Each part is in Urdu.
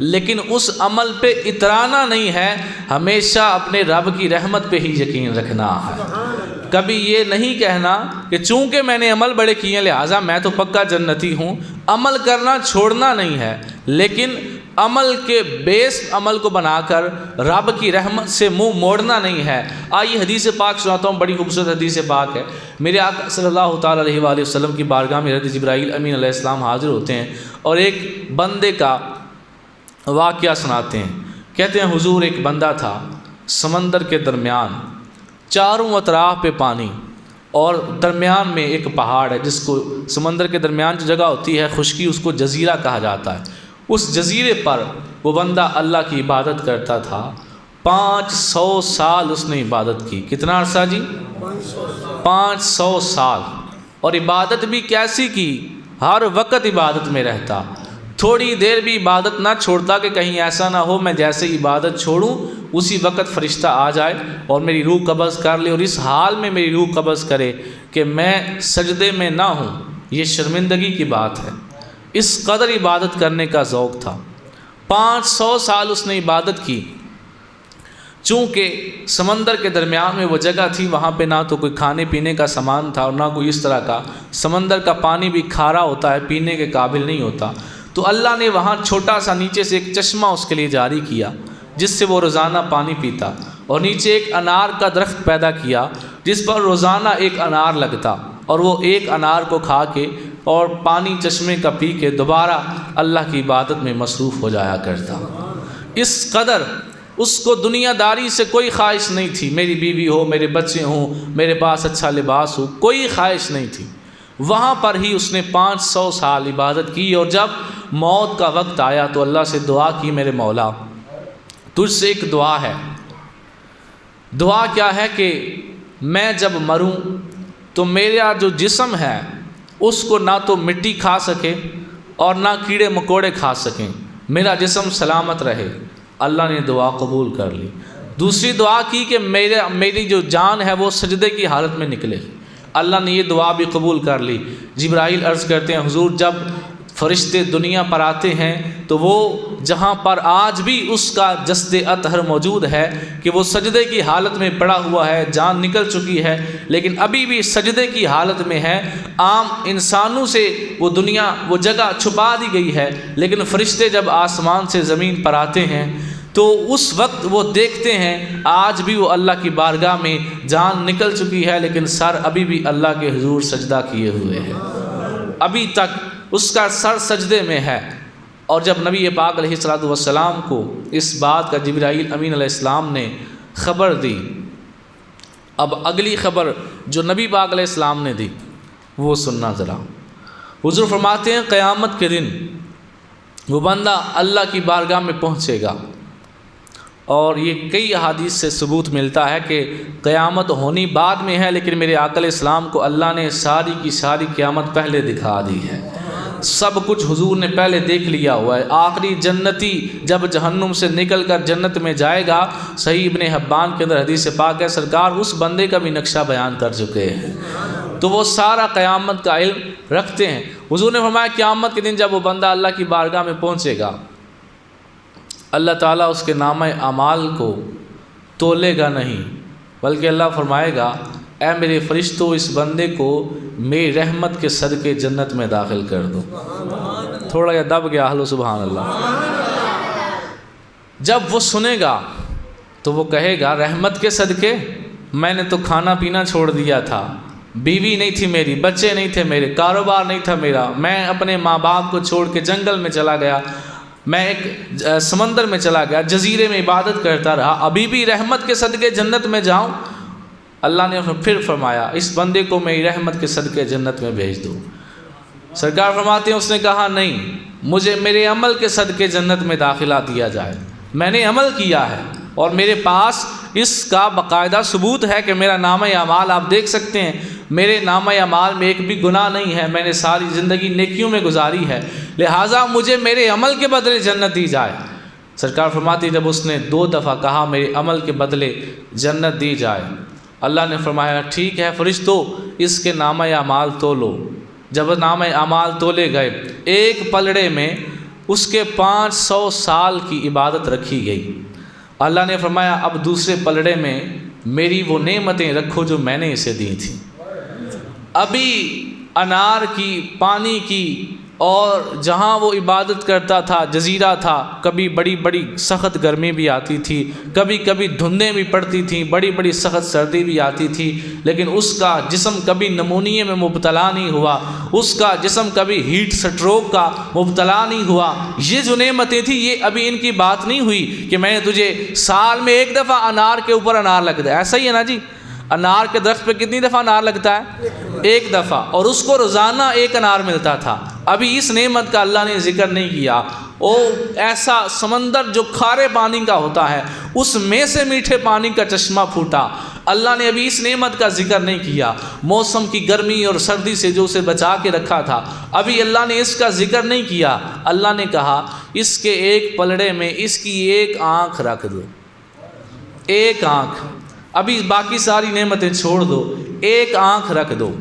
لیکن اس عمل پہ اترانا نہیں ہے، ہمیشہ اپنے رب کی رحمت پہ ہی یقین رکھنا ہے۔ کبھی یہ نہیں کہنا کہ چونکہ میں نے عمل بڑے کیے لہٰذا میں تو پکا جنتی ہوں۔ عمل کرنا چھوڑنا نہیں ہے، لیکن عمل کے بیس عمل کو بنا کر رب کی رحمت سے منہ موڑنا نہیں ہے۔ آئیے حدیث پاک سناتا ہوں، بڑی خوبصورت حدیث پاک ہے۔ میرے آقا صلی اللہ تعالیٰ علیہ وآلہ وسلم کی بارگاہ میں حضرت جبرائیل امین علیہ السلام حاضر ہوتے ہیں اور ایک بندے کا واقعہ سناتے ہیں۔ کہتے ہیں حضور ایک بندہ تھا، سمندر کے درمیان، چاروں اطراف پہ پانی اور درمیان میں ایک پہاڑ ہے، جس کو سمندر کے درمیان جو جگہ ہوتی ہے خشکی، اس کو جزیرہ کہا جاتا ہے۔ اس جزیرے پر وہ بندہ اللہ کی عبادت کرتا تھا۔ 500 سال اس نے عبادت کی۔ کتنا عرصہ جی؟ 500 سال۔ اور عبادت بھی کیسی کی؟ ہر وقت عبادت میں رہتا، تھوڑی دیر بھی عبادت نہ چھوڑتا کہ کہیں ایسا نہ ہو میں جیسے عبادت چھوڑوں اسی وقت فرشتہ آ جائے اور میری روح قبض کر لے، اور اس حال میں میری روح قبض کرے کہ میں سجدے میں نہ ہوں۔ یہ شرمندگی کی بات ہے۔ اس قدر عبادت کرنے کا ذوق تھا۔ 500 سال اس نے عبادت کی۔ چونکہ سمندر کے درمیان میں وہ جگہ تھی، وہاں پہ نہ تو کوئی کھانے پینے کا سامان تھا اور نہ کوئی اس طرح کا، سمندر کا پانی بھی کھارا ہوتا ہے، پینے کے قابل نہیں ہوتا۔ تو اللہ نے وہاں چھوٹا سا نیچے سے ایک چشمہ اس کے لیے جاری کیا جس سے وہ روزانہ پانی پیتا، اور نیچے ایک انار کا درخت پیدا کیا جس پر روزانہ ایک انار لگتا، اور وہ ایک انار کو کھا کے اور پانی چشمے کا پی کے دوبارہ اللہ کی عبادت میں مصروف ہو جایا کرتا۔ اس قدر اس کو دنیا داری سے کوئی خواہش نہیں تھی، میری بیوی ہو، میرے بچے ہوں، میرے پاس اچھا لباس ہو، کوئی خواہش نہیں تھی۔ وہاں پر ہی اس نے 500 سال عبادت کی، اور جب موت کا وقت آیا تو اللہ سے دعا کی، میرے مولا تجھ سے ایک دعا ہے۔ دعا کیا ہے کہ میں جب مروں تو میرا جو جسم ہے اس کو نہ تو مٹی کھا سکے اور نہ کیڑے مکوڑے کھا سکیں، میرا جسم سلامت رہے۔ اللہ نے دعا قبول کر لی۔ دوسری دعا کی کہ میری جو جان ہے وہ سجدے کی حالت میں نکلے۔ اللہ نے یہ دعا بھی قبول کر لی۔ جبرائیل عرض کرتے ہیں حضور جب فرشتے دنیا پر آتے ہیں تو وہ جہاں پر آج بھی اس کا جسد اطہر موجود ہے کہ وہ سجدے کی حالت میں پڑا ہوا ہے، جان نکل چکی ہے لیکن ابھی بھی سجدے کی حالت میں ہے، عام انسانوں سے وہ جگہ چھپا دی گئی ہے، لیکن فرشتے جب آسمان سے زمین پر آتے ہیں تو اس وقت وہ دیکھتے ہیں آج بھی وہ اللہ کی بارگاہ میں جان نکل چکی ہے لیکن سر ابھی بھی اللہ کے حضور سجدہ کیے ہوئے ہیں، ابھی تک اس کا سر سجدے میں ہے۔ اور جب نبی پاک علیہ الصلوۃ والسلام کو اس بات کا جبرائیل امین علیہ السلام نے خبر دی، اب اگلی خبر جو نبی پاک علیہ السلام نے دی وہ سننا ذرا۔ حضور فرماتے ہیں قیامت کے دن وہ بندہ اللہ کی بارگاہ میں پہنچے گا، اور یہ کئی احادیث سے ثبوت ملتا ہے کہ قیامت ہونی بعد میں ہے، لیکن میرے آقا علیہ السلام کو اللہ نے ساری کی ساری قیامت پہلے دکھا دی ہے، سب کچھ حضور نے پہلے دیکھ لیا ہوا ہے۔ آخری جنتی جب جہنم سے نکل کر جنت میں جائے گا، صحیح ابن حبان کے اندر حدیث پاک ہے، سرکار اس بندے کا بھی نقشہ بیان کر چکے ہیں، تو وہ سارا قیامت کا علم رکھتے ہیں۔ حضور نے فرمایا قیامت کے دن جب وہ بندہ اللہ کی بارگاہ میں پہنچے گا، اللہ تعالیٰ اس کے نامہ اعمال کو تولے گا نہیں، بلکہ اللہ فرمائے گا اے میرے فرشتوں اس بندے کو میری رحمت کے صدقے جنت میں داخل کر دو۔ تھوڑا یا دب گیا، ہلو سبحان اللہ۔ جب وہ سنے گا تو وہ کہے گا رحمت کے صدقے میں نے تو کھانا پینا چھوڑ دیا تھا، بیوی نہیں تھی میری، بچے نہیں تھے میرے، کاروبار نہیں تھا میرا، میں اپنے ماں باپ کو چھوڑ کے جنگل میں چلا گیا، میں ایک سمندر میں چلا گیا، جزیرے میں عبادت کرتا رہا، ابھی بھی رحمت کے صدقے جنت میں جاؤں؟ اللہ نے پھر فرمایا اس بندے کو میری رحمت کے صدقے جنت میں بھیج دو۔ سرکار فرماتے ہیں اس نے کہا نہیں، مجھے میرے عمل کے صدقے جنت میں داخلہ دیا جائے، میں نے عمل کیا ہے اور میرے پاس اس کا باقاعدہ ثبوت ہے کہ میرا نامہ اعمال آپ دیکھ سکتے ہیں، میرے نامہ اعمال میں ایک بھی گناہ نہیں ہے، میں نے ساری زندگی نیکیوں میں گزاری ہے، لہٰذا مجھے میرے عمل کے بدلے جنت دی جائے۔ سرکار فرماتی جب اس نے 2 دفعہ کہا میرے عمل کے بدلے جنت دی جائے، اللہ نے فرمایا ٹھیک ہے فرشتوں اس کے نامہ اعمال تولو۔ جب نامہ اعمال تولے گئے، ایک پلڑے میں اس کے 500 سال کی عبادت رکھی گئی۔ اللہ نے فرمایا اب دوسرے پلڑے میں میری وہ نعمتیں رکھو جو میں نے اسے دی تھیں۔ ابھی انار کی، پانی کی، اور جہاں وہ عبادت کرتا تھا جزیرہ تھا، کبھی بڑی بڑی سخت گرمی بھی آتی تھی، کبھی کبھی دھندیں بھی پڑتی تھیں، بڑی بڑی سخت سردی بھی آتی تھی، لیکن اس کا جسم کبھی نمونیے میں مبتلا نہیں ہوا، اس کا جسم کبھی ہیٹ سٹروک کا مبتلا نہیں ہوا۔ یہ جو نعمتیں تھیں یہ ابھی ان کی بات نہیں ہوئی کہ میں نے تجھے سال میں ایک دفعہ انار کے اوپر انار لگتا ہے، ایسا ہی ہے نا جی؟ انار کے درخت پہ کتنی دفعہ انار لگتا ہے؟ ایک دفعہ، اور اس کو روزانہ ایک انار ملتا تھا۔ ابھی اس نعمت کا اللہ نے ذکر نہیں کیا۔ او ایسا سمندر جو کھارے پانی کا ہوتا ہے، اس میں سے میٹھے پانی کا چشمہ پھوٹا، اللہ نے ابھی اس نعمت کا ذکر نہیں کیا۔ موسم کی گرمی اور سردی سے جو اسے بچا کے رکھا تھا، ابھی اللہ نے اس کا ذکر نہیں کیا۔ اللہ نے کہا اس کے ایک پلڑے میں اس کی ایک آنکھ رکھ دو، ایک آنکھ، ابھی باقی ساری نعمتیں چھوڑ دو، ایک آنکھ رکھ دو۔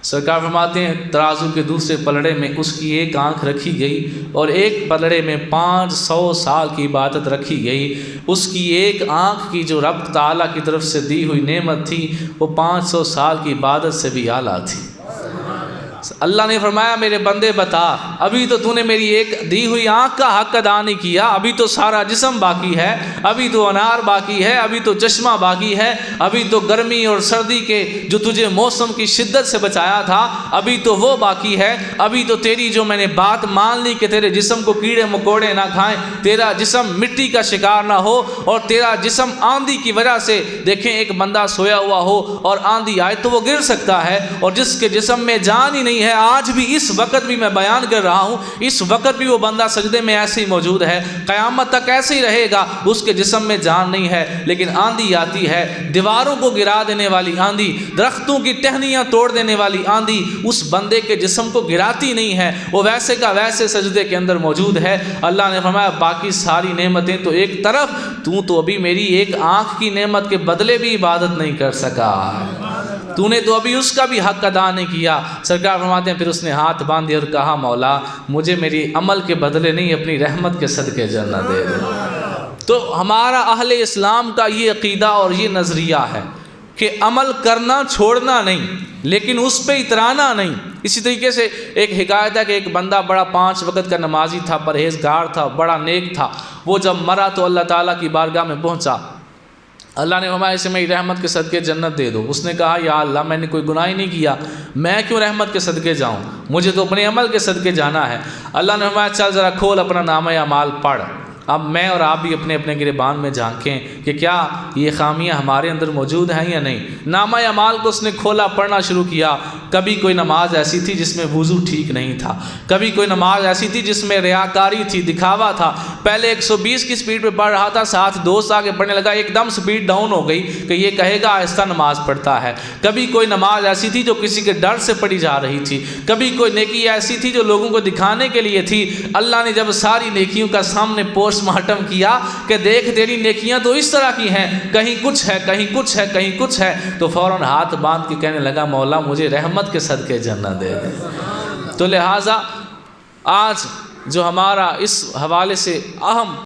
سرکار فرماتے ہیں ترازو کے دوسرے پلڑے میں اس کی ایک آنکھ رکھی گئی، اور ایک پلڑے میں 500 سال کی عبادت رکھی گئی۔ اس کی ایک آنکھ کی جو رب تعالیٰ کی طرف سے دی ہوئی نعمت تھی وہ 500 سال کی عبادت سے بھی اعلیٰ تھی۔ اللہ نے فرمایا میرے بندے بتا، ابھی تو تو نے میری ایک دی ہوئی آنکھ کا حق ادا نہیں کیا، ابھی تو سارا جسم باقی ہے، ابھی تو انار باقی ہے، ابھی تو چشمہ باقی ہے، ابھی تو گرمی اور سردی کے جو تجھے موسم کی شدت سے بچایا تھا ابھی تو وہ باقی ہے، ابھی تو تیری جو میں نے بات مان لی کہ تیرے جسم کو کیڑے مکوڑے نہ کھائیں، تیرا جسم مٹی کا شکار نہ ہو، اور تیرا جسم آندھی کی وجہ سے، دیکھیں ایک بندہ سویا ہوا ہو اور آندھی آئے تو وہ گر سکتا ہے، اور جس کے جسم میں جان ہی نہیں ہے، آج بھی اس وقت بھی میں بیان کر رہا ہوں، اس وقت بھی وہ بندہ سجدے میں ایسے ہی موجود ہے، قیامت تک ایسے ہی رہے گا، اس کے جسم میں جان نہیں ہے، لیکن آندھی آتی ہے، دیواروں کو گرا دینے والی آندھی، درختوں کی ٹہنیاں توڑ دینے والی آندھی اس بندے کے جسم کو گراتی نہیں ہے، وہ ویسے کا ویسے سجدے کے اندر موجود ہے۔ اللہ نے فرمایا باقی ساری نعمتیں تو ایک طرف، تو ابھی میری ایک آنکھ کی نعمت کے بدلے بھی عبادت نہیں کر سکا، تو نے تو ابھی اس کا بھی حق ادا نہیں کیا۔ سرکار فرماتے ہیں پھر اس نے ہاتھ باندھے اور کہا مولا مجھے میری عمل کے بدلے نہیں اپنی رحمت کے صدقے جنت دے دے۔ تو ہمارا اہل اسلام کا یہ عقیدہ اور یہ نظریہ ہے کہ عمل کرنا چھوڑنا نہیں، لیکن اس پہ اترانا نہیں۔ اسی طریقے سے ایک حکایت ہے کہ ایک بندہ بڑا 5 وقت کا نمازی تھا، پرہیزگار تھا، بڑا نیک تھا، وہ جب مرا تو اللہ تعالیٰ کی بارگاہ میں پہنچا، اللہ نے فرمایا اسے میری رحمت کے صدقے جنت دے دو۔ اس نے کہا یا اللہ میں نے کوئی گناہ ہی نہیں کیا، میں کیوں رحمت کے صدقے جاؤں، مجھے تو اپنے عمل کے صدقے جانا ہے۔ اللہ نے فرمایا چل ذرا کھول اپنا نامہ اعمال پڑھ۔ اب میں اور آپ بھی اپنے اپنے گریبان میں جھانکیں کہ کیا یہ خامیاں ہمارے اندر موجود ہیں یا نہیں۔ نامہ اعمال کو اس نے کھولا، پڑھنا شروع کیا۔ کبھی کوئی نماز ایسی تھی جس میں وضو ٹھیک نہیں تھا، کبھی کوئی نماز ایسی تھی جس میں ریاکاری تھی، دکھاوا تھا، پہلے 120 کی سپیڈ پہ پڑھ رہا تھا، ساتھ دوست آگے پڑھنے لگا، ایک دم سپیڈ ڈاؤن ہو گئی کہ یہ کہے گا آہستہ نماز پڑھتا ہے۔ کبھی کوئی نماز ایسی تھی جو کسی کے ڈر سے پڑھی جا رہی تھی، کبھی کوئی نیکی ایسی تھی جو لوگوں کو دکھانے کے لیے تھی۔ اللہ نے جب ساری نیکیوں کا سامنے پوسٹ مارٹم کیا کہ دیکھ تیری نیکیاں تو اس طرح کی ہیں، کہیں کچھ ہے، کہیں کچھ ہے، کہیں کچھ ہے، تو فوراً ہاتھ باندھ کے کہنے لگا مولا مجھے رحمت کے صدقے جنت دے دے۔ تو لہٰذا آج جو ہمارا اس حوالے سے اہم